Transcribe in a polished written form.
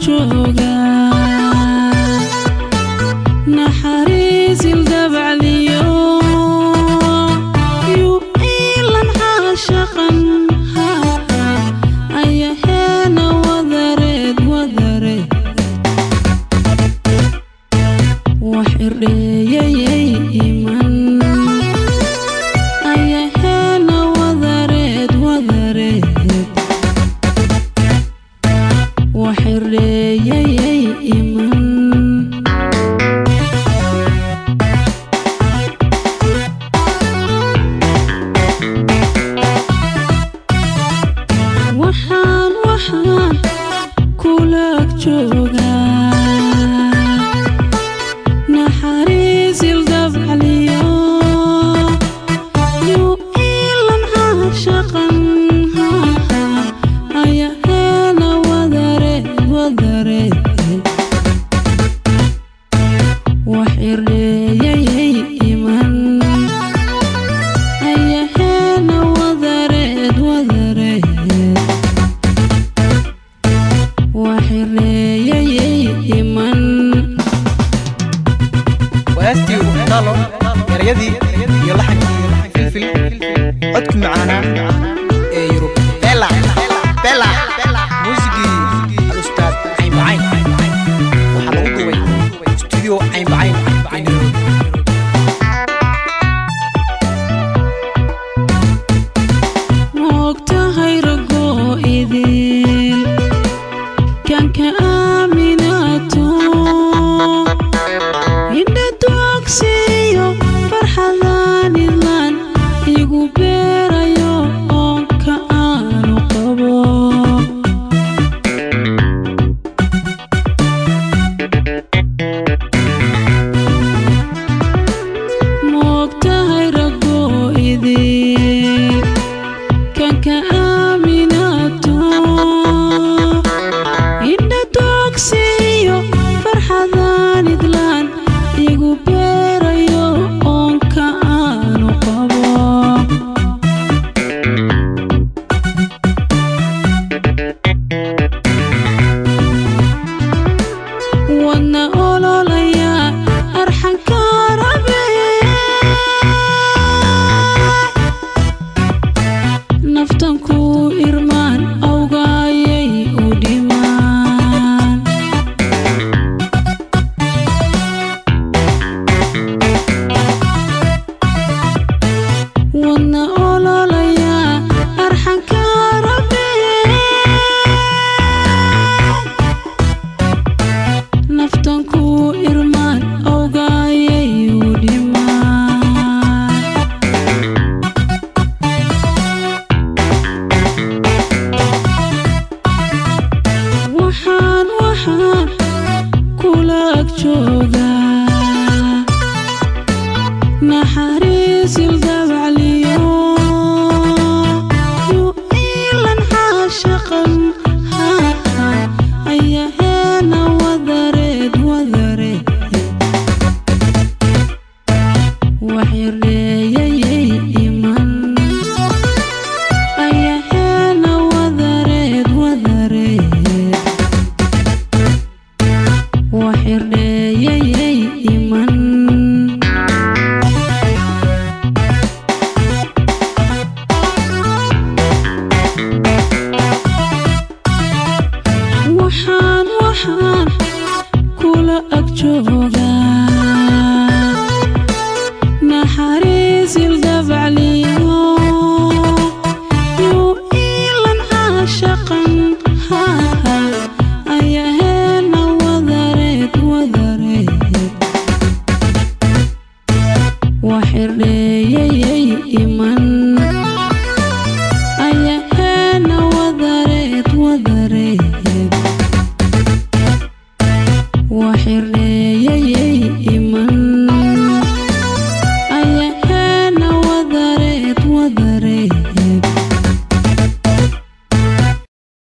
jooga naxariis ildabc liyo yu ilan caashaqan ayaheena wadareed wax irdheeyay iman ayaheena wadareed wax irdheeyay iman waxaan kula jooga naxariis ildabc liyo yu ilan caashaqan ayaheena wadareed wax irdheeyay iman ayaheena wadareed wax irdheeyay iman وأستي ونالو يريدي يلحق فلفل عدك معانا يوروب بلا موسيقي الأستاذ عين بعين وحلو قوي استوديو عين بعين moogtahay rago idil kan ka aaminato indha doogsiyo farxadaan idlaan igu beerayo oonka aanu qabo moogtahay rago idil kan ka aaminato indha doogsiyo farxadaan idlaan igu beerayo oonka aanu qabo wadna ololaya arxanka rabe naftan ku irmaan awgaayay u dhimaan wadna ololaya arxanka rabe naftan ku irmaan awgaayay u dhimaan waxaan kula jooga naxariis ildabc liyo yu ilan caashaqan ayaheena wadareed wax irdheeyay iman ayaheena wadareed wax irdheeyay iman waxaan kula ag jooga naxariis ildabc liyo yu ilan caashaqan ayaheena wadareed wax irdheeyay iman ayaheena wadareed wax irdheeyay